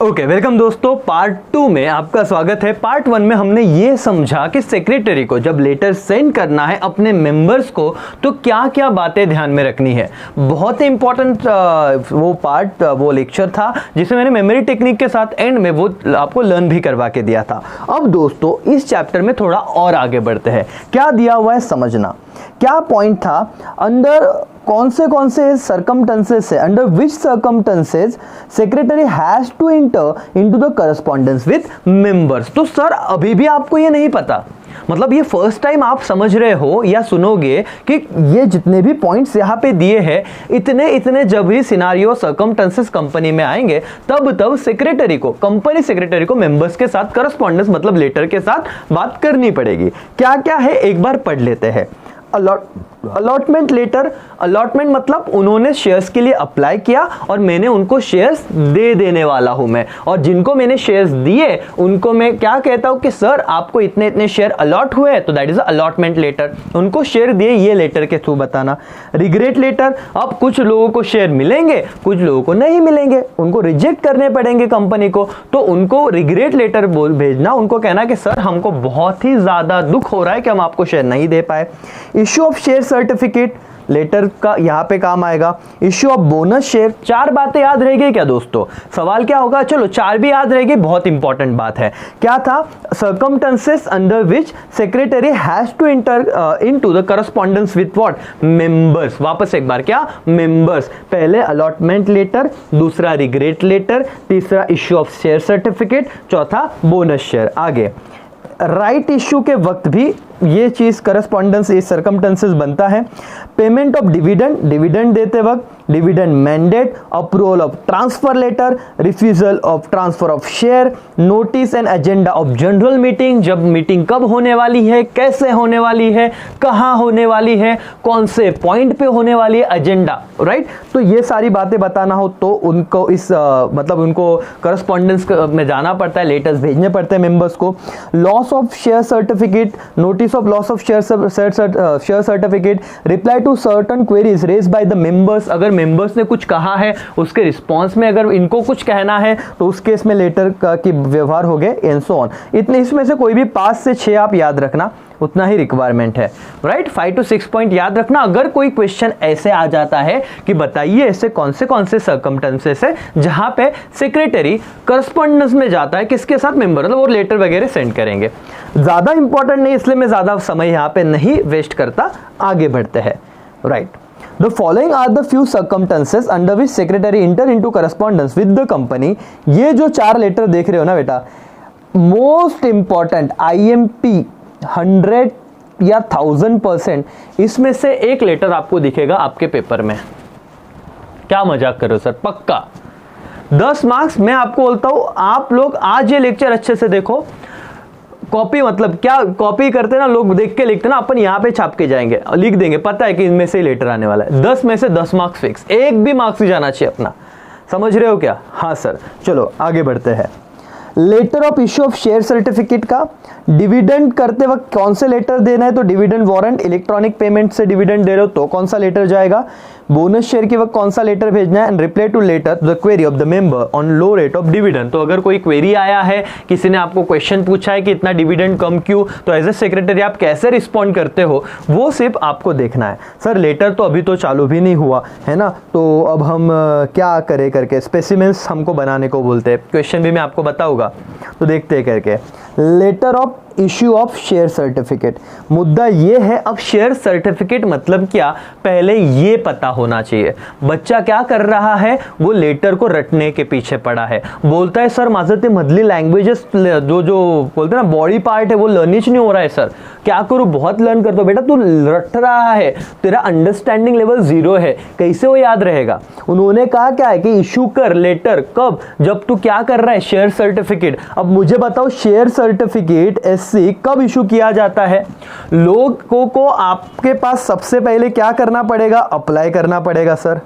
Okay, welcome दोस्तों। Part 2 में आपका स्वागत है। पार्ट 1 में हमने ये समझा कि सेक्रेटरी को जब लेटर सेंड करना है अपने मेंबर्स को तो क्या क्या बातें ध्यान में रखनी है। बहुत ही इंपॉर्टेंट वो लेक्चर था जिसे मैंने मेमोरी टेक्निक के साथ एंड में वो आपको लर्न भी करवा के दिया था। अब दोस्तों इस चैप्टर में थोड़ा और आगे बढ़ते हैं। क्या दिया हुआ है समझना। क्या पॉइंट था, अंदर कौन से सर्कमस्टेंसेस है, under which circumstances secretary has to enter into the correspondence with members. तो सर अभी भी आपको ये नहीं पता, मतलब ये फर्स्ट टाइम आप समझ रहे हो या सुनोगे कि ये जितने भी पॉइंट्स यहाँ पे दिए हैं इतने जब भी सिनारियो सर्कमस्टेंसेस कंपनी में आएंगे तब सेक्रेटरी को, कंपनी सेक्रेटरी को मेंबर्स के साथ करस्पॉन्डेंस मतलब लेटर के साथ बात करनी पड़ेगी। क्या क्या है एक बार पढ़ लेते हैं। अलॉटमेंट लेटर, अलॉटमेंट मतलब उन्होंने शेयर्स के लिए अप्लाई किया और मैंने उनको शेयर्स दे देने वाला हूं मैं, और जिनको मैंने शेयर्स दिए उनको मैं क्या कहता हूं कि सर आपको इतने इतने शेयर अलॉट हुए, तो दैट इज अलॉटमेंट लेटर। उनको शेयर दिए ये लेटर के थ्रू बताना। रिग्रेट लेटर, अब कुछ लोगों को शेयर मिलेंगे कुछ लोगों को नहीं मिलेंगे, उनको रिजेक्ट करने पड़ेंगे कंपनी को, तो उनको रिग्रेट लेटर भेजना, उनको कहना कि सर हमको बहुत ही ज्यादा दुख हो रहा है कि हम आपको शेयर नहीं दे पाए। Issue of share certificate letter का यहां पे काम आएगा। Issue of bonus share. चार बातें याद रहेगी क्या दोस्तों? सवाल क्या होगा, चलो चार भी याद रहेगी, बहुत इंपॉर्टेंट बात है। क्या था, circumstances under which secretary has to enter into the correspondence with what members. वापस एक बार, क्या मेंबर्स, पहले अलॉटमेंट लेटर, दूसरा रिग्रेट लेटर, तीसरा इश्यू ऑफ शेयर सर्टिफिकेट, चौथा बोनस शेयर। आगे राइट इश्यू के वक्त भी ये चीज करस्पॉन्डेंस इस सर्कमस्टेंसेस बनता है। पेमेंट ऑफ डिविडेंड, डिविडेंड देते वक्त, dividend mandate, approval of transfer letter, refusal of transfer of share, notice and agenda of general meeting, जब मीटिंग कब होने वाली है, कैसे होने वाली है, कहां होने वाली है, कौन से पॉइंट पे होने वाली है, एजेंडा, राइट। तो ये सारी बातें बताना हो तो उनको इस मतलब उनको करस्पॉन्डेंस में जाना पड़ता है, लेटर्स भेजने पड़ते हैं मेंबर्स को। Loss of share certificate, notice of loss of share certificate, reply to certain queries raised by the members। अगर members ने कुछ कहा है उसके रिस्पॉन्स में अगर इनको कुछ कहना है तो उस केस में लेटर की व्यवहार हो गए एंड सो ऑन। इतने इसमें से कोई भी 5 से 6 आप याद रखना, उतना ही रिक्वायरमेंट है, राइट। 5 to 6 पॉइंट याद रखना। अगर कोई क्वेश्चन ऐसे आ जाता है कि बताइए ऐसे कौन से सर्कमस्टेंसेस है जहां पे सेक्रेटरी करस्पॉन्डेंस में जाता है किसके साथ, मेंबर, मतलब वो लेटर वगैरह सेंड करेंगे। ज्यादा इंपॉर्टेंट नहीं इसलिए मैं ज्यादा समय यहां पे नहीं वेस्ट करता, आगे बढ़ते हैं, right. The following are the few circumstances under which secretary enter into correspondence with the company। ये जो 4 लेटर देख रहे हो ना बेटा, मोस्ट इंपॉर्टेंट IMP 100 या 1000%, इसमें से एक लेटर आपको दिखेगा आपके पेपर में। क्या मजाक कर रहे हो सर? पक्का 10 मार्क्स। मैं आपको बोलता हूं आप लोग आज ये लेक्चर अच्छे से देखो। कॉपी मतलब क्या, कॉपी करते ना लोग, देख के लिखते ना, अपन यहाँ पे छाप के जाएंगे, लिख देंगे, पता है कि इनमें से लेटर आने वाला है। 10 में से 10 मार्क्स फिक्स, एक भी मार्क्स नहीं जाना चाहिए अपना। समझ रहे हो क्या? हाँ सर। चलो आगे बढ़ते हैं। Letter of issue of share certificate का, डिविडेंड करते वक्त कौन से लेटर देना है, तो डिविडेंड वारंट, इलेक्ट्रॉनिक पेमेंट से डिविडेंड दे रहे हो तो कौन सा लेटर जाएगा। बोनस शेयर के वक्त कौन सा लेटर भेजना है, and reply to letter the query of the member on low rate of dividend. तो अगर कोई क्वेरी आया है, किसी ने आपको क्वेश्चन पूछा है कि इतना डिविडेंड कम क्यों, तो एज ए सेक्रेटरी आप कैसे रिस्पॉन्ड करते हो वो सिर्फ आपको देखना है। सर लेटर तो अभी तो चालू भी नहीं हुआ है ना, तो अब हम क्या करें करके स्पेसिमेंस हमको बनाने को बोलते हैं। क्वेश्चन भी मैं आपको बताऊंगा, तो देखते हैं करके। Letter of issue of share certificate, मुद्दा ये है, अब शेयर सर्टिफिकेट मतलब क्या, पहले ये पता होना चाहिए। बच्चा क्या कर रहा है, वो लेटर को रटने के पीछे पड़ा है, बोलता है सर माझं ते मधली लैंग्वेजेस जो बोलते हैं ना बॉडी पार्ट है वो लर्निश नहीं हो रहा है सर, क्या करूं, बहुत लर्न कर दो। बेटा तू रट रहा है, तेरा अंडरस्टैंडिंग लेवल 0 है, कैसे वो याद रहेगा। उन्होंने कहा क्या है कि इशू कर लेटर कब, जब तू क्या कर रहा है, शेयर सर्टिफिकेट। अब मुझे बताओ शेयर सर्टिफिकेट कब इशू किया जाता है। लोगों को आपके पास सबसे पहले क्या करना पड़ेगा, अप्लाई करना पड़ेगा सर।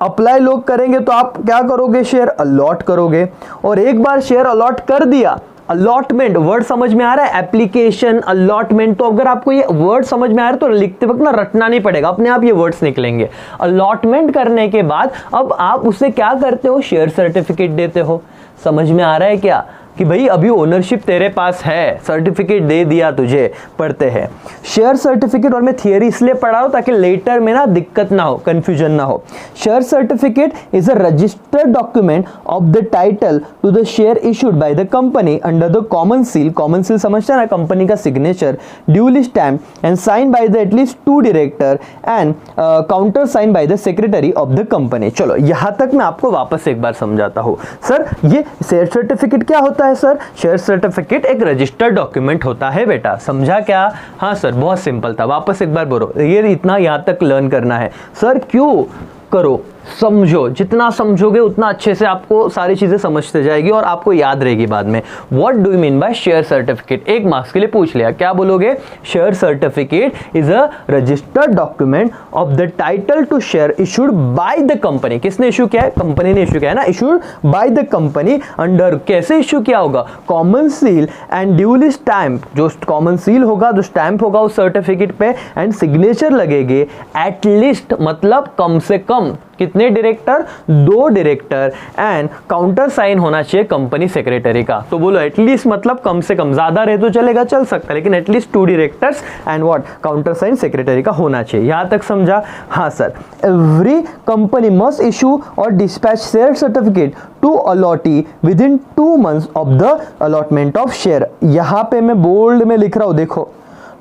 अप्लाई लोग करेंगे तो आप क्या करोगे, शेयर अलॉट करोगे, और एक बार शेयर अलॉट कर दिया, अलॉटमेंट वर्ड समझ में आ रहा है, एप्लीकेशन अलॉटमेंट, तो अगर आपको ये वर्ड समझ में आ रहा है तो लिखते वक्त ना रटना नहीं पड़ेगा, अपने आप ये वर्ड्स निकलेंगे। अलॉटमेंट करने के बाद अब आप उसे क्या करते हो, शेयर सर्टिफिकेट देते हो। समझ में आ रहा है क्या कि भाई अभी ओनरशिप तेरे पास है, सर्टिफिकेट दे दिया तुझे, पढ़ते हैं शेयर सर्टिफिकेट। और मैं थियरी इसलिए पढ़ा रहा हूं ताकि लेटर में ना दिक्कत ना हो, कंफ्यूजन ना हो। Share certificate is a registered document of the title to the share issued by the company under the common seal. Common seal समझते हैं ना, कंपनी का signature, duly stamp and sign by the at least 2 director and counter sign by the secretary of the company. चलो यहां तक मैं आपको वापस एक बार समझाता हूं। सर ये शेयर सर्टिफिकेट क्या होता है? सर शेयर सर्टिफिकेट एक रजिस्टर्ड डॉक्यूमेंट होता है बेटा, समझा क्या? हाँ सर बहुत सिंपल था, वापस एक बार बोलो, ये इतना यहां तक लर्न करना है। सर क्यों? करो, समझो, जितना समझोगे उतना अच्छे से आपको सारी चीजें समझते जाएगी और आपको याद रहेगी बाद में। What do you mean by share certificate? एक मार्क्स के लिए पूछ लिया, क्या बोलोगे? Share certificate is a registered document of the title to share issued by the company. किसने इशू किया है? कंपनी ने इशू किया है ना, issued by the company under, कैसे इशू किया होगा? Common seal and duly stamp, जो कॉमन सील होगा, जो स्टैम्प होगा उस सर्टिफिकेट पे, एंड सिग्नेचर लगेगी एटलीस्ट, मतलब कम से कम कितने director? 2 director and counter sign होना चाहिए कंपनी सेक्रेटरी का। तो बोलो एटलीस्ट मतलब कम से कम, ज्यादा रहे तो चलेगा, चल सकता है, लेकिन at least 2 directors and what? Counter sign secretary का होना चाहिए। यहां तक समझा? हाँ sir. Every company must issue और dispatch share certificate to allottee within 2 months of the allotment of share. यहां पे मैं बोल्ड में लिख रहा हूं, देखो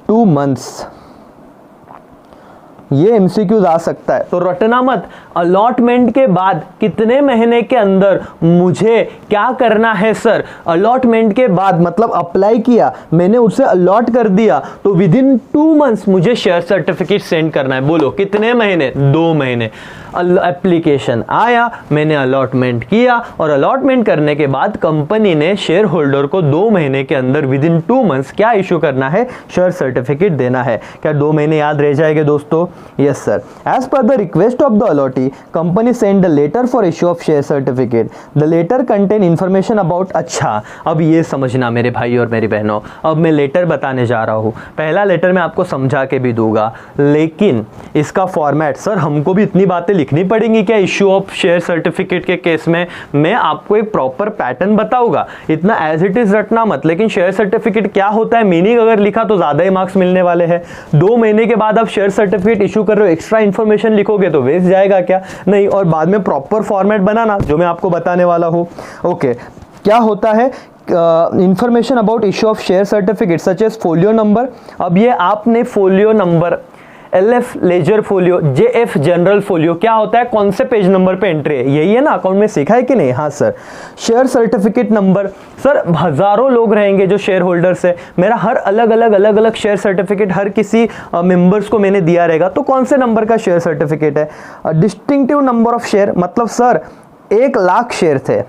2 months, ये एमसीक्यूज आ सकता है तो रटना मत। अलॉटमेंट के बाद कितने महीने के अंदर मुझे क्या करना है? सर अलॉटमेंट के बाद मतलब अप्लाई किया मैंने, उसे अलॉट कर दिया, तो विद इन 2 months मुझे शेयर सर्टिफिकेट सेंड करना है। बोलो कितने महीने? 2 महीने। एप्लीकेशन आया, मैंने अलॉटमेंट किया, और अलॉटमेंट करने के बाद कंपनी ने शेयर होल्डर को 2 महीने के अंदर विद इन 2 months क्या इशू करना है? शेयर सर्टिफिकेट देना है। क्या 2 महीने याद रह जाएंगे दोस्तों? Yes sir. As per the request of the allotee, company sent the letter for issue of share certificate. The letter contain information about, अच्छा अब ये समझना मेरे भाई और मेरी बहनों, अब मैं लेटर बताने जा रहा हूँ। पहला लेटर मैं आपको समझा के भी दूंगा, लेकिन इसका फॉर्मेट, सर हमको भी इतनी बातें लिखनी पड़ेंगी क्या इश्यू ऑफ शेयर सर्टिफिकेट के केस में? मैं आपको एक प्रॉपर पैटर्न बताऊंगा, इतना एज इट इज रटना मत। लेकिन शेयर सर्टिफिकेट क्या होता है, मीनिंग अगर लिखा तो ज्यादा ही मार्क्स मिलने वाले हैं। 2 महीने के बाद आप शेयर सर्टिफिकेट इशू कर रहे हो, एक्स्ट्रा इंफॉर्मेशन लिखोगे तो वेस्ट जाएगा क्या? नहीं, और बाद में प्रॉपर फॉर्मेट बनाना जो मैं आपको बताने वाला हूं। ओके, क्या होता है? Information about issue of share certificate such as folio number. अब ये आपने folio number, LF ledger folio, JF general folio क्या होता है, कौन से पेज नंबर पे एंट्री है, यही है ना, अकाउंट में सीखा है कि नहीं? हाँ sir. Share certificate number, sir हजारों लोग रहेंगे जो शेयर होल्डर्स है, मेरा हर अलग अलग शेयर सर्टिफिकेट हर किसी मेंबर्स को मैंने दिया रहेगा, तो कौन से नंबर का शेयर सर्टिफिकेट है? डिस्टिंक्टिव नंबर ऑफ शेयर, मतलब सर 1 लाख शेयर थे,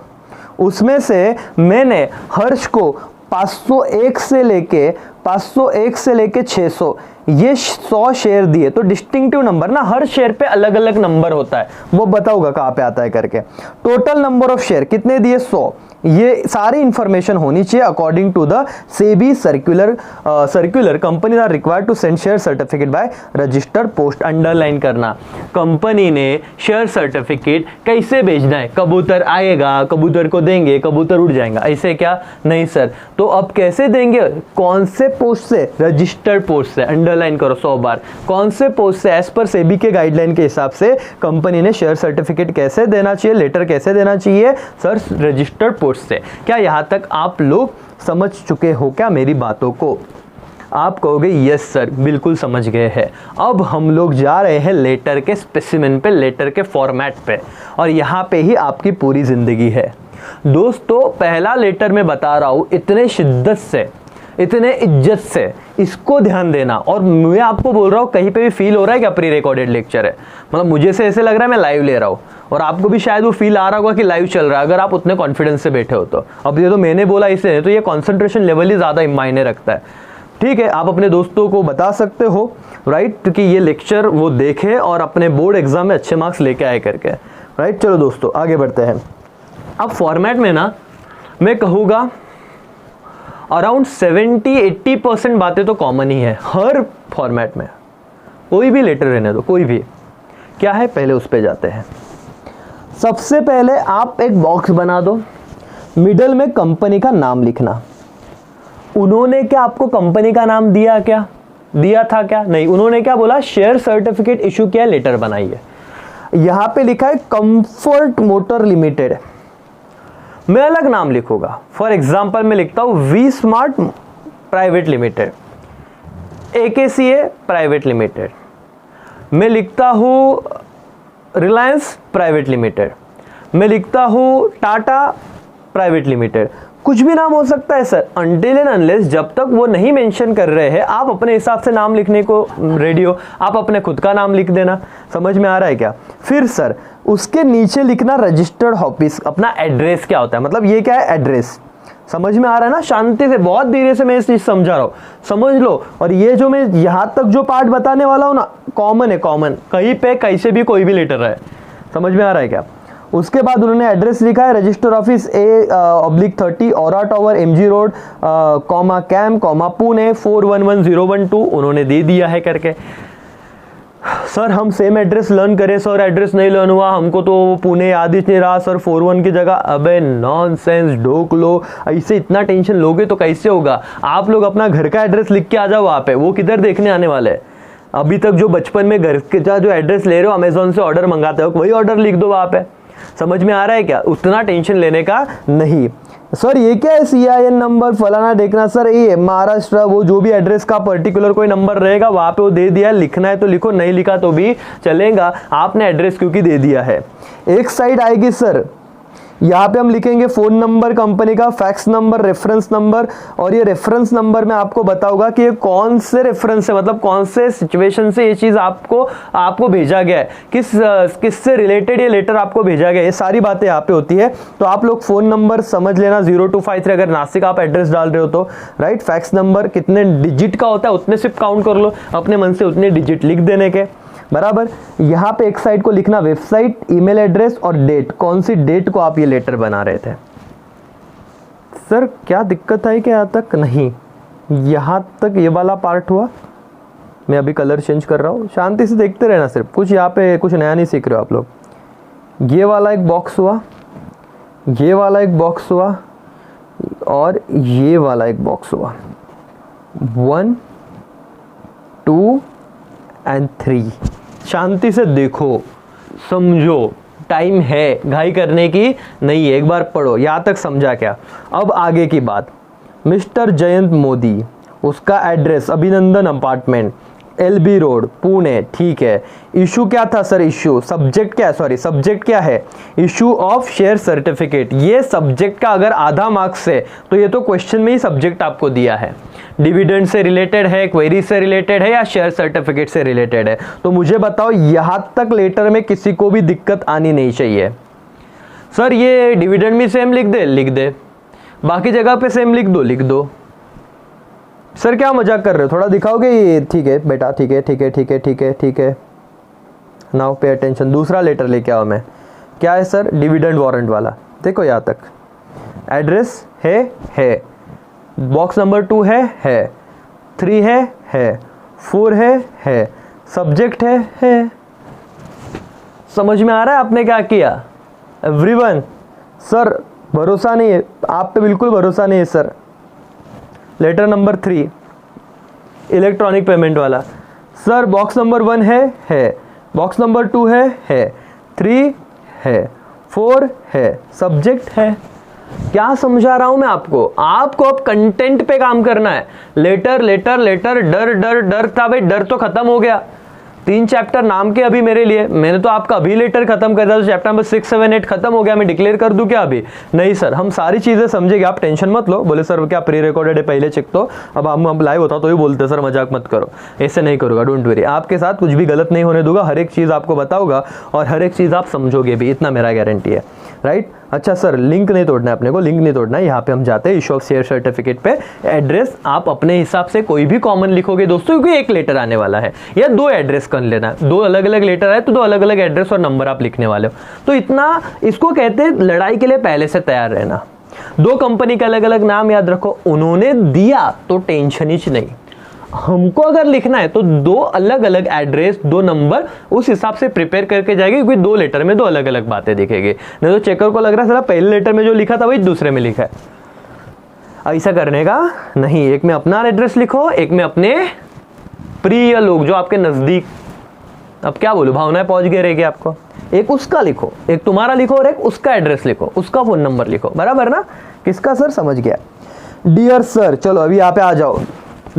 उसमें से मैंने हर्ष को 501 से लेके 600 ये 100 शेयर दिए, तो डिस्टिंक्टिव नंबर ना, हर शेयर पे अलग अलग नंबर होता है, वो बताऊंगा कहां पे आता है करके। टोटल नंबर ऑफ शेयर कितने दिए? 100। ये सारी इंफॉर्मेशन होनी चाहिए according to the SEBI circular. Company are required to send share certificate by registered post. Underline करना, कंपनी ने शेयर सर्टिफिकेट कैसे भेजना है? कबूतर आएगा, कबूतर को देंगे, कबूतर उड़ जाएगा, ऐसे क्या? नहीं सर। तो अब कैसे देंगे? कौन से पोस्ट से? रजिस्टर्ड पोस्ट से। अंडरलाइन करो 100 बार, कौन से पोस्ट से? एज पर सेबी के गाइडलाइन के हिसाब से कंपनी ने शेयर सर्टिफिकेट कैसे देना चाहिए, लेटर कैसे देना चाहिए? सर रजिस्टर्ड पोस्ट से। क्या यहां तक आप लोग समझ चुके हो क्या मेरी बातों को? आप कहोगे यस सर, बिल्कुल समझ गए हैं। अब हम लोग जा रहे हैं लेटर के स्पेसिमेन पे, लेटर के फॉर्मेट पे, और यहां पे ही आपकी पूरी जिंदगी है दोस्तों। पहला लेटर मैं बता रहा हूं, इतने शिद्दत से, इतने इज्जत से इसको ध्यान देना। और मैं आपको बोल रहा हूँ, कहीं पे भी फील हो रहा है क्या प्री रिकॉर्डेड लेक्चर है? मतलब मुझे से ऐसे लग रहा है मैं लाइव ले रहा हूँ, और आपको भी शायद वो फील आ रहा होगा कि लाइव चल रहा है, अगर आप उतने कॉन्फिडेंस से बैठे हो तो। अब ये तो मैंने बोला इसे, तो ये कॉन्सेंट्रेशन लेवल ही ज़्यादा मायने रखता है। ठीक है, आप अपने दोस्तों को बता सकते हो, राइट, क्योंकि ये लेक्चर वो देखे और अपने बोर्ड एग्जाम में अच्छे मार्क्स लेके आए करके, राइट। चलो दोस्तों आगे बढ़ते हैं। अब फॉर्मेट में ना मैं कहूँगा अराउंड 70-80% बातें तो कॉमन ही है हर फॉर्मेट में, कोई भी लेटर रहने दो, कोई भी। क्या है, पहले उस पे जाते हैं। सबसे पहले आप एक बॉक्स बना दो, मिडल में कंपनी का नाम लिखना। उन्होंने क्या आपको कंपनी का नाम दिया था क्या? नहीं, उन्होंने क्या बोला, शेयर सर्टिफिकेट इशू किया, लेटर बनाई है। यहां पे लिखा है कंफर्ट मोटर लिमिटेड, मैं अलग नाम लिखूंगा। फॉर एग्जांपल मैं लिखता हूं V smart private limited, AKCA private limited, मैं लिखता हूं रिलायंस प्राइवेट लिमिटेड, मैं लिखता हूं टाटा प्राइवेट लिमिटेड, कुछ भी नाम हो सकता है सर। अनटिल एंड अनलेस, जब तक वो नहीं मेंशन कर रहे हैं, आप अपने हिसाब से नाम लिखने को रेडी हो, आप अपने खुद का नाम लिख देना। समझ में आ रहा है क्या? फिर सर उसके नीचे लिखना रजिस्टर्ड ऑफिस, अपना एड्रेस क्या होता है, मतलब ये क्या है, एड्रेस। समझ में आ रहा है ना? शांति से, बहुत धीरे से मैं इस चीज समझा रहा हूं, समझ लो। और ये जो मैं यहां तक जो पार्ट बताने वाला हूं ना, कॉमन है, कॉमन, कहीं पे कैसे भी कोई भी लेटर है। समझ में आ रहा है क्या? उसके बाद उन्होंने एड्रेस लिखा है register office A/30 Aura tower MG road comma कैम कॉमा पुणे 411012, उन्होंने दे दिया है करके। सर हम सेम एड्रेस लर्न करें सर, एड्रेस नहीं लर्न हुआ, हमको तो पुणे याद ही नहीं रहा सर, 41 की जगह। अबे नॉनसेंस, ढोक लो, ऐसे इतना टेंशन लोगे तो कैसे होगा? आप लोग अपना घर का एड्रेस लिख के आ जाओ वहाँ पे, वो किधर देखने आने वाले हैं? अभी तक जो बचपन में घर का जो एड्रेस ले रहे हो, अमेजोन से ऑर्डर मंगाते हो, वही ऑर्डर लिख दो वहाँ पे। समझ में आ रहा है क्या? उतना टेंशन लेने का नहीं। सर ये क्या है, CIN नंबर फलाना देखना, सर ये महाराष्ट्र, वो जो भी एड्रेस का पर्टिकुलर कोई नंबर रहेगा वहां पे वो दे दिया, लिखना है तो लिखो, नहीं लिखा तो भी चलेगा, आपने एड्रेस क्योंकि दे दिया है। एक साइड आएगी सर, यहाँ पे हम लिखेंगे फोन नंबर कंपनी का, फैक्स नंबर, रेफरेंस नंबर, और ये रेफरेंस नंबर में आपको बताऊंगा कि ये कौन से रेफरेंस है, मतलब कौन से सिचुएशन से ये चीज आपको भेजा गया है, किससे रिलेटेड ये लेटर आपको भेजा गया है, ये सारी बातें यहाँ पे होती है। तो आप लोग फोन नंबर समझ लेना 0253, अगर नासिक आप एड्रेस डाल रहे हो तो, राइट। फैक्स नंबर कितने डिजिट का होता है उतने सिर्फ काउंट कर लो, अपने मन से उतने डिजिट लिख देने के, बराबर। यहाँ पे एक साइड को लिखना वेबसाइट, ईमेल एड्रेस और डेट, कौन सी डेट को आप ये लेटर बना रहे थे। सर क्या दिक्कत है कि यहाँ तक? नहीं, यहाँ तक ये वाला पार्ट हुआ। मैं अभी कलर चेंज कर रहा हूँ, शांति से देखते रहना, सिर्फ कुछ यहाँ पे कुछ नया नहीं सीख रहे हो आप लोग। ये वाला एक बॉक्स हुआ, ये वाला एक बॉक्स हुआ, और ये वाला एक बॉक्स हुआ। 1 2 और 3। शांति से देखो, समझो, टाइम है, घाई करने की नहीं है, एक बार पढ़ो। यहाँ तक समझा क्या? अब आगे की बात। मिस्टर जयंत मोदी, उसका एड्रेस अभिनंदन अपार्टमेंट, LB रोड, पुणे, ठीक है। इशू क्या था सर? इशू सब्जेक्ट क्या है? सॉरी, सब्जेक्ट क्या है? Issue of share certificate. ये सब्जेक्ट का अगर आधा मार्क्स है तो ये तो क्वेश्चन में ही सब्जेक्ट आपको दिया है। डिविडेंड से रिलेटेड है, क्वेरी से रिलेटेड है, या शेयर सर्टिफिकेट से रिलेटेड है? तो मुझे बताओ, यहां तक लेटर में किसी को भी दिक्कत आनी नहीं चाहिए। सर ये डिविडेंड भी सेम लिख दे, बाकी जगह पे सेम लिख दो। सर क्या मजाक कर रहे हो? थोड़ा दिखाओगे? ये ठीक है बेटा, ठीक है। Now pay attention. दूसरा लेटर लेके आओ मैं। क्या है सर? डिविडेंड वारंट वाला। देखो यहाँ तक एड्रेस है, बॉक्स नंबर 2 है, 3 है, 4 है, सब्जेक्ट है। समझ में आ रहा है आपने क्या किया? एवरीवन, सर भरोसा नहीं है आप पे, बिल्कुल भरोसा नहीं है sir. Letter number 3 electronic payment वाला। सर बॉक्स नंबर 1 है, बॉक्स नंबर 2 है, 3 है, 4 है, सब्जेक्ट है। क्या समझा रहा हूं मैं आपको? आपको अब कंटेंट पे काम करना है। लेटर, डर था भाई, डर तो खत्म हो गया। 3 चैप्टर नाम के अभी मेरे लिए, मैंने तो आपका अभी लेटर खत्म कर दिया, तो चैप्टर नंबर 6, 7, 8 खत्म हो गया, मैं डिक्लेयर कर दूं क्या अभी? नहीं सर, हम सारी चीजें समझेंगे, आप टेंशन मत लो। बोले सर क्या प्री रिकॉर्डेड है, पहले चेक तो, अब हम लाइव होता तो ही बोलते सर मजाक मत करो, ऐसे नहीं करूंगा, डोंट वरी, आपके साथ कुछ भी गलत नहीं होने दूंगा, हर एक चीज आपको बताऊंगा और हर एक चीज आप समझोगे भी, इतना मेरा गारंटी है, राइट। अच्छा सर, लिंक नहीं तोड़ना है अपने को, लिंक नहीं तोड़ना है। यहाँ पे हम जाते हैं इशू ऑफ शेयर सर्टिफिकेट पे। एड्रेस आप अपने हिसाब से कोई भी कॉमन लिखोगे दोस्तों, क्योंकि एक लेटर आने वाला है, या 2 एड्रेस कर लेना, 2 अलग अलग लेटर है तो 2 अलग अलग एड्रेस और नंबर आप लिखने वाले हो। तो इतना, इसको कहते हैं लड़ाई के लिए पहले से तैयार रहना। 2 कंपनी का अलग अलग नाम याद रखो, उन्होंने दिया तो टेंशन ही नहीं। हमको अगर लिखना है तो दो अलग अलग एड्रेस, दो नंबर उस हिसाब से प्रिपेयर करके जाएगी, क्योंकि दो लेटर में दो अलग अलग बातें दिखेगी। नहीं तो चेकर को लग रहा है साला पहले लेटर में जो लिखा था वही दूसरे में लिखा है। ऐसा करने का नहीं, एक में अपना एड्रेस लिखो, एक में अपने प्रिय लोग जो आपके नजदीक, अब क्या बोलूं, भावनाएं पहुंच गए रहेगी आपको, एक उसका लिखो, एक तुम्हारा लिखो और एक उसका एड्रेस लिखो, उसका फोन नंबर लिखो, बराबर ना। किसका सर, समझ गया। डियर सर, चलो अभी यहाँ पे आ जाओ।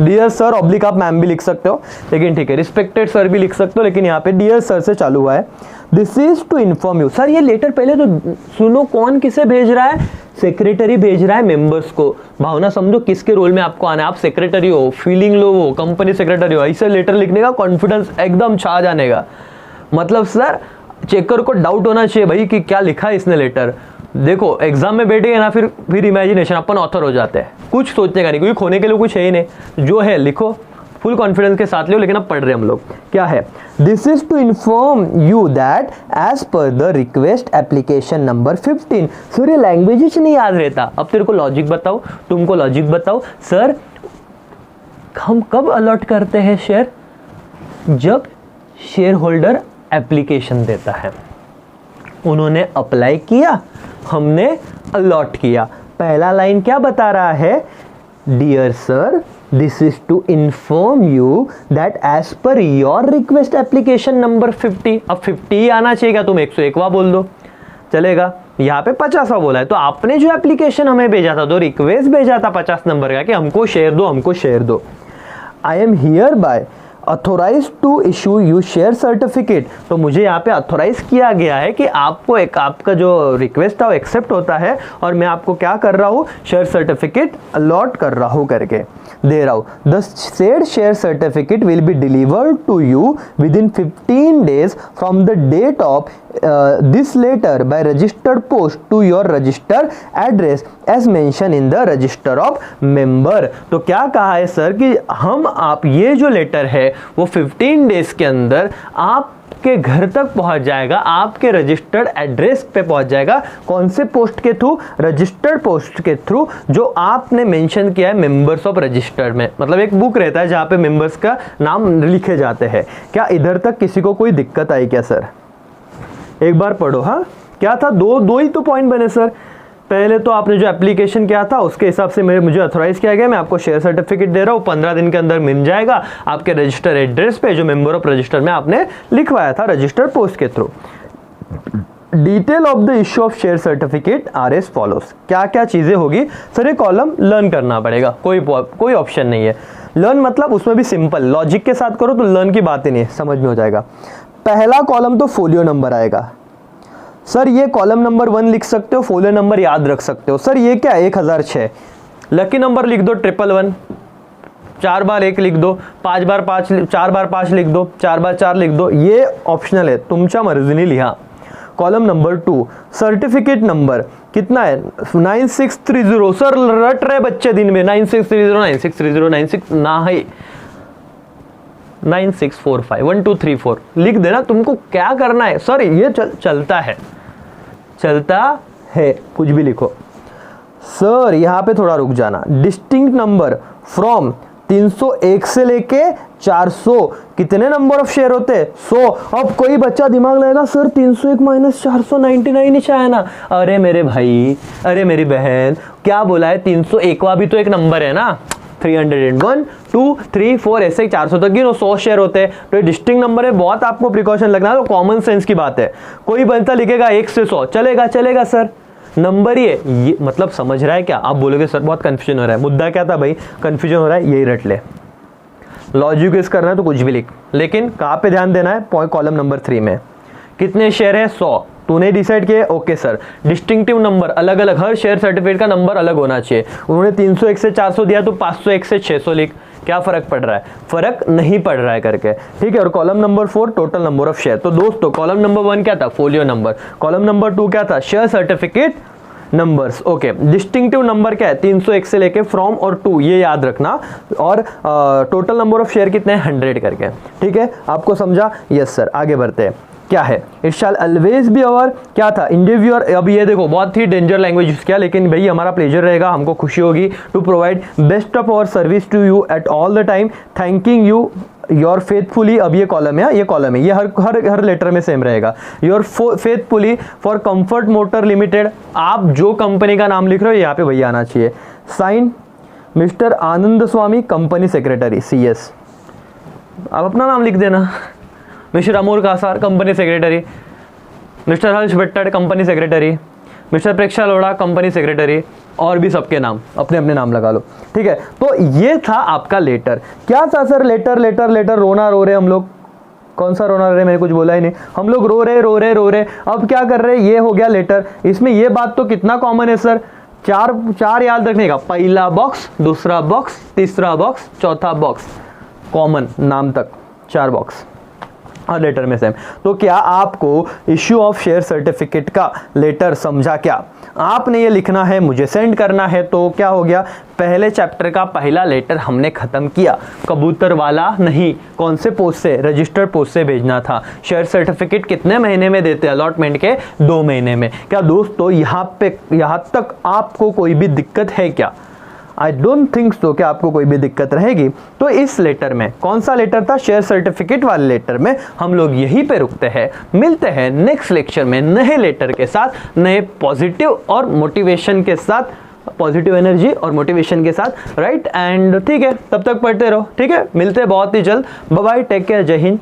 डियर सर ऑब्लिक आप मैम भी लिख सकते हो, लेकिन ठीक है, रिस्पेक्टेड सर भी लिख सकते हो, लेकिन यहाँ पे डियर सर से चालू हुआ है। This is to inform you. Sir ये लेटर पहले तो सुनो, कौन किसे भेज रहा है, सेक्रेटरी भेज रहा है मेंबर्स को। भावना समझो किसके रोल में आपको आना है, आप सेक्रेटरी हो, फीलिंग लो हो, कंपनी सेक्रेटरी हो, ऐसे लेटर लिखने का कॉन्फिडेंस एकदम छा जाने का। मतलब सर चेकर को डाउट होना चाहिए भाई कि क्या लिखा है इसने लेटर। देखो एग्जाम में बैठेंगे ना, फिर इमेजिनेशन, अपन ऑथर हो जाते हैं, कुछ सोचने का नहीं, क्योंकि खोने के लिए कुछ है ही नहीं, जो है लिखो, फुल कॉन्फिडेंस के साथ लो। लेकिन अब पढ़ रहे हम लोग, क्या है, this is to inform you that as per the request application number 15। Sir ये लैंग्वेज नहीं याद रहता, अब तेरे को लॉजिक बताओ, तुमको लॉजिक बताओ। सर हम कब अलॉट करते हैं शेयर, जब शेयर होल्डर एप्लीकेशन देता है। उन्होंने अप्लाई किया, हमने अलॉट किया। पहला लाइन क्या बता रहा है, dear sir this is to inform you that as per your request application number 50। अब 50 आना चाहिए, तुम 101वां बोल दो चलेगा, यहाँ पे 50वां बोला है। तो आपने जो एप्लीकेशन हमें भेजा था, तो रिक्वेस्ट भेजा था 50 नंबर का कि हमको शेयर दो, हमको शेयर दो। I am hereby authorise to issue you share certificate. तो मुझे यहाँ पे अथोराइज किया गया है कि आपको एक आपका जो रिक्वेस्ट था वो एक्सेप्ट होता है, और मैं आपको क्या कर रहा हूँ, शेयर सर्टिफिकेट अलॉट कर रहा हूँ करके दे रहा हूँ। The said share certificate will be delivered to you within 15 days from the date of this letter by registered post to your register address as mention in the register of member. तो क्या कहा है sir कि हम आप ये जो letter है वो 15 days के अंदर आपके घर तक पहुंच जाएगा, आपके रजिस्टर्ड एड्रेस पे पहुंच जाएगा। कौन से पोस्ट के थ्रू, रजिस्टर्ड पोस्ट के थ्रू, जो आपने मेंशन किया है मेंबर्स ऑफ रजिस्टर्ड में। मतलब एक बुक रहता है जहां पे मेंबर्स का नाम लिखे जाते हैं। क्या इधर तक किसी को कोई दिक्कत आई क्या सर, एक बार पढ़ो। हाँ क्या था, दो ही तो पॉइंट बने सर। पहले तो आपने जो एप्लीकेशन किया था उसके हिसाब से मुझे अथोराइज किया गया, मैं आपको शेयर सर्टिफिकेट दे रहा हूँ, 15 दिन के अंदर मिल जाएगा आपके रजिस्टर एड्रेस पे जो मेंबर ऑफ रजिस्टर में आपने लिखवाया था रजिस्टर पोस्ट के through. Detail of the issue of share certificate are as follows. क्या क्या चीजें होगी सर, ये कॉलम लर्न करना पड़ेगा, कोई ऑप्शन नहीं है। लर्न मतलब उसमें भी सिंपल लॉजिक के साथ करो तो लर्न की बात ही नहीं है, समझ में हो जाएगा। पहला कॉलम तो फोलियो नंबर आएगा। सर ये कॉलम नंबर 1 लिख सकते हो, फोलियो नंबर याद रख सकते हो। सर ये क्या 1006, लकी नंबर लिख दो 111, 4 बार 1 लिख दो, 5 बार 5, 4 बार 5 लिख दो, 4 बार 4 लिख दो, ये ऑप्शनल है, तुमच्या मर्जीने लिहा। कॉलम नंबर 2 सर्टिफिकेट नंबर कितना है 9630। सर रट रहे बच्चे दिन में 9630 9630 96 ना है 9645 1234 लिख देना। तुमको क्या करना है सर, ये चलता है कुछ भी लिखो। सर यहाँ पे थोड़ा रुक जाना, डिस्टिंक्ट नंबर फ्रॉम 301 से लेके 400 कितने नंबर ऑफ शेयर होते हैं 100। अब कोई बच्चा दिमाग लगाएगा सर 301 माइनस 499 ही चाहे ना। अरे मेरे भाई, अरे मेरी बहन, क्या बोला है 301वां भी तो एक नंबर है ना, 301 2 3 4 ऐसे 400 तक गिनो, 100 शेयर होते हैं। तो ये डिस्टिंक्ट नंबर है, बहुत आपको प्रिकॉशन लगना है, तो कॉमन सेंस की बात है। कोई बनता लिखेगा 1 से 100 चलेगा सर, नंबर ही है ये, मतलब समझ रहा है क्या। आप बोलोगे सर बहुत कंफ्यूजन हो रहा है, मुद्दा क्या था भाई, कंफ्यूजन हो रहा है, यही रट ले। लॉजिक यूज करना है तो कुछ भी लिख, लेकिन कहाँ पे ध्यान देना है, पॉइंट कॉलम नंबर 3 में कितने शेयर है 100, तूने डिसाइड किया, ओके सर। डिस्टिंक्टिव नंबर अलग अलग, हर शेयर सर्टिफिकेट का नंबर अलग होना चाहिए। उन्होंने 301 से 400 दिया तो 501 से 600 लिख, क्या फर्क पड़ रहा है, फर्क नहीं पड़ रहा है करके, ठीक है। और column number 4 total number of share. तो दोस्तों कॉलम नंबर 1 क्या था, फोलियो नंबर। कॉलम नंबर 2 क्या था, share certificate numbers, okay. Distinctive number क्या है 301 से लेके फ्रॉम और टू, ये याद रखना। और टोटल नंबर ऑफ शेयर कितने हैं 100 करके, ठीक है। आपको समझा, यस सर। आगे बढ़ते हैं। क्या है? It shall always be our क्या था? इंडिव्यूअर। अब ये देखो बहुत ही डेंजर लैंग्वेज यूज किया, लेकिन भाई हमारा प्लेजर रहेगा, हमको खुशी होगी। To provide best of our service to you at all the time, thanking you your faithfully. अब ये कॉलम है, ये कॉलम है, ये हर लेटर में सेम रहेगा। Your faithfully for comfort motor limited. आप जो कंपनी का नाम लिख रहे हो यहाँ पे भैया आना चाहिए। साइन मिस्टर आनंद स्वामी, कंपनी सेक्रेटरी, CS। आप अपना नाम लिख देना। Mister Amol Kasar, company secretary. Mister हर्ष भट्टर, कंपनी सेक्रेटरी। मिस्टर प्रेक्षा लोढ़ा, कंपनी सेक्रेटरी। और भी सबके नाम अपने अपने नाम लगा लो, ठीक है। तो ये था आपका लेटर। क्या था सर? लेटर लेटर लेटर, रोना रो रहे हम लोग। कौन सा रोना रहे? मैंने कुछ बोला ही नहीं। हम लोग रो रहे। अब क्या कर रहे? ये हो गया लेटर। इसमें ये बात तो कितना कॉमन है सर, चार याद रखने का। पहला बॉक्स, दूसरा बॉक्स, तीसरा बॉक्स, चौथा बॉक्स, कॉमन नाम तक 4 बॉक्स और लेटर में सेम। तो क्या आपको इश्यू ऑफ शेयर सर्टिफिकेट का लेटर समझा? क्या आपने ये लिखना है, मुझे सेंड करना है। तो क्या हो गया? पहले चैप्टर का पहला लेटर हमने खत्म किया। कबूतर वाला नहीं, कौन से पोस्ट से? रजिस्टर्ड पोस्ट से भेजना था। शेयर सर्टिफिकेट कितने महीने में देते? अलॉटमेंट के 2 महीने में। क्या दोस्तों यहाँ तक आपको कोई भी दिक्कत है क्या? आई डोंट थिंक सो कि आपको कोई भी दिक्कत रहेगी। तो इस लेटर में, कौन सा लेटर था? शेयर सर्टिफिकेट वाले लेटर में हम लोग यहीं पे रुकते हैं। मिलते हैं नेक्स्ट लेक्चर में नए लेटर के साथ, नए पॉजिटिव और मोटिवेशन के साथ, पॉजिटिव एनर्जी और मोटिवेशन के साथ, राइट। एंड ठीक है, तब तक पढ़ते रहो, ठीक है। मिलते हैं बहुत ही जल्द। बाय बाय, टेक केयर, जय हिंद।